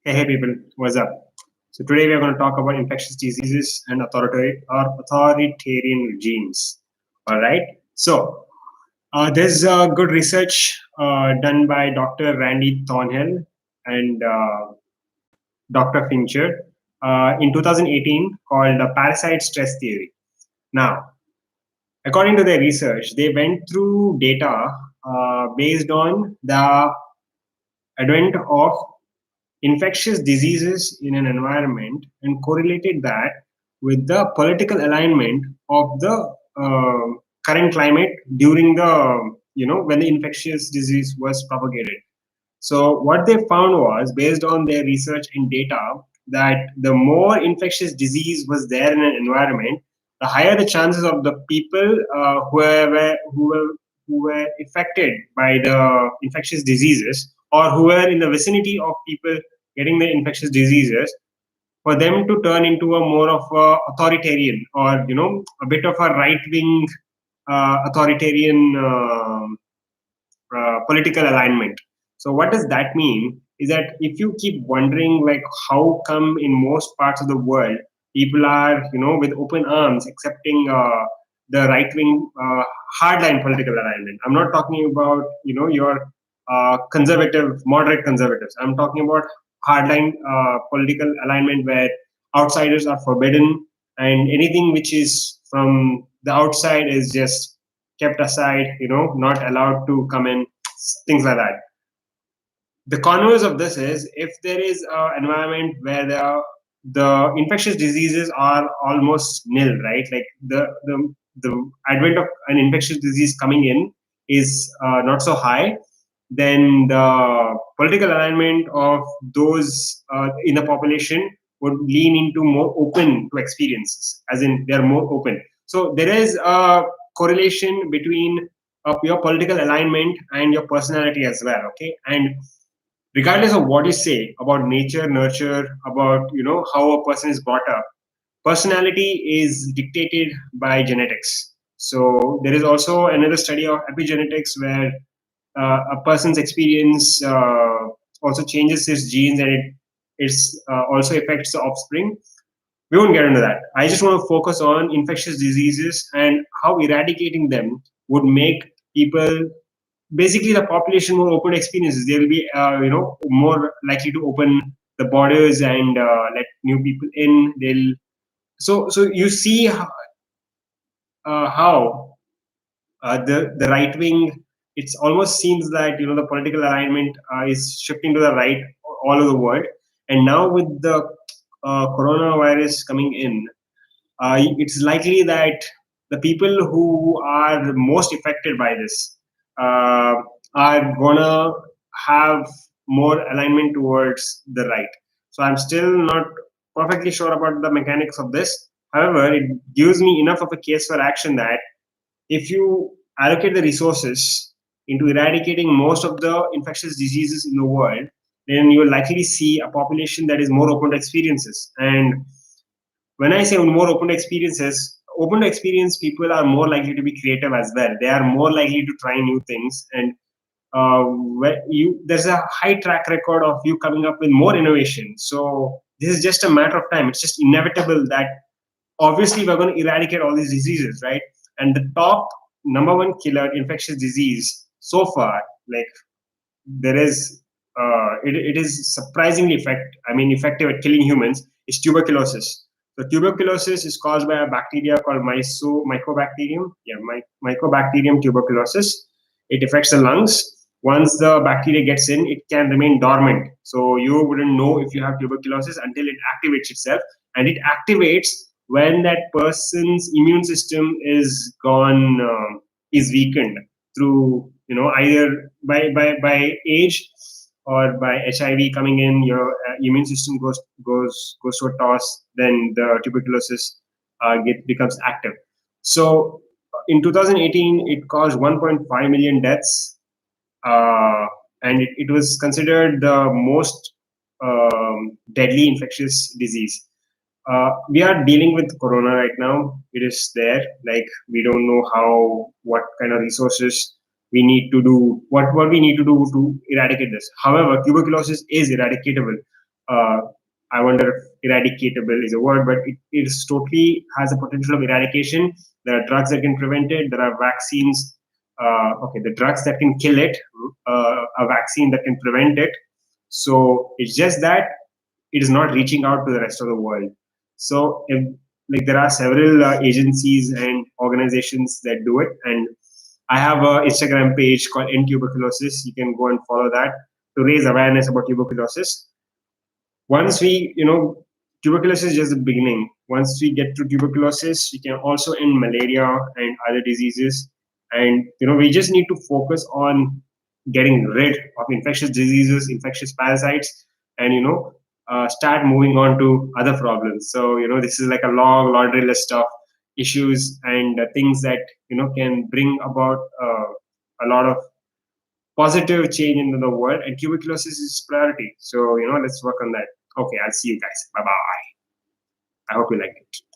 Hey people, what's up? So today we are going to talk about infectious diseases and authoritarian regimes. All right. So there's good research done by Dr. Randy Thornhill and Dr. Fincher in 2018 called the parasite stress theory. Now, according to their research, they went through data based on the advent of infectious diseases in an environment and correlated that with the political alignment of the current climate during the when the infectious disease was propagated. So what they found was, based on their research and data, that the more infectious disease was there in an environment, the higher the chances of the people who were affected by the infectious diseases, or who were in the vicinity of people getting the infectious diseases, for them to turn into a more of a authoritarian, or a bit of a right wing authoritarian political alignment. So what does that mean is that if you keep wondering, like, how come in most parts of the world people are with open arms accepting the right wing hardline political alignment. I'm not talking about your conservative, moderate conservatives. I'm talking about hardline political alignment where outsiders are forbidden, and anything which is from the outside is just kept aside, not allowed to come in, things like that. The converse of this is, if there is an environment where the infectious diseases are almost nil, right? Like the advent of an infectious disease coming in is not so high, then the political alignment of those in the population would lean into more open to experiences, as in they're more open. So there is a correlation between your political alignment and your personality as well. Okay, and regardless of what you say about nature, nurture, about how a person is brought up, personality is dictated by genetics. So there is also another study of epigenetics where a person's experience also changes his genes, and it also affects the offspring. We won't get into that. I just want to focus on infectious diseases and how eradicating them would make people, basically the population, more open experiences. They will be more likely to open the borders and let new people in. They'll so you see how the right wing, it almost seems that the political alignment is shifting to the right all over the world. And now with the coronavirus coming in, it's likely that the people who are most affected by this uh, are gonna have more alignment towards the right. So I'm still not perfectly sure about the mechanics of this. However, it gives me enough of a case for action that if you allocate the resources into eradicating most of the infectious diseases in the world, then you will likely see a population that is more open to experiences. And when I say more open to experiences, open to experience people are more likely to be creative as well. They are more likely to try new things, and there's a high track record of you coming up with more innovation. So this is just a matter of time. It's just inevitable that obviously we're going to eradicate all these diseases, right? And the top number one killer infectious disease so far, like, there is it is surprisingly effective at killing humans, is tuberculosis. So tuberculosis is caused by a bacteria called mycobacterium. Yeah, mycobacterium tuberculosis. It affects the lungs. Once the bacteria gets in, it can remain dormant. So you wouldn't know if you have tuberculosis until it activates itself, and it activates when that person's immune system is gone, is weakened through either by age or by HIV coming in. Your immune system goes to a toss. Then the tuberculosis becomes active. So in 2018, it caused 1.5 million deaths, and it was considered the most deadly infectious disease. We are dealing with corona right now. It is there. Like, we don't know what kind of resources we need to do, what we need to do to eradicate this. However, tuberculosis is eradicatable. uh, I wonder if eradicatable is a word, but it is totally has a potential of eradication. There are drugs that can prevent it. There are vaccines. Okay, the drugs that can kill it, a vaccine that can prevent it. So it's just that it is not reaching out to the rest of the world. So, if, like there are several agencies and organizations that do it, and I have an Instagram page called End Tuberculosis. You can go and follow that to raise awareness about tuberculosis. Once we, tuberculosis is just the beginning. Once we get to tuberculosis, we can also end malaria and other diseases. And we just need to focus on getting rid of infectious diseases, infectious parasites, and start moving on to other problems. So this is like a long laundry list of issues and things that can bring about a lot of positive change into the world, and tuberculosis is priority. So let's work on that. Okay, I'll see you guys. Bye bye. I hope you liked it.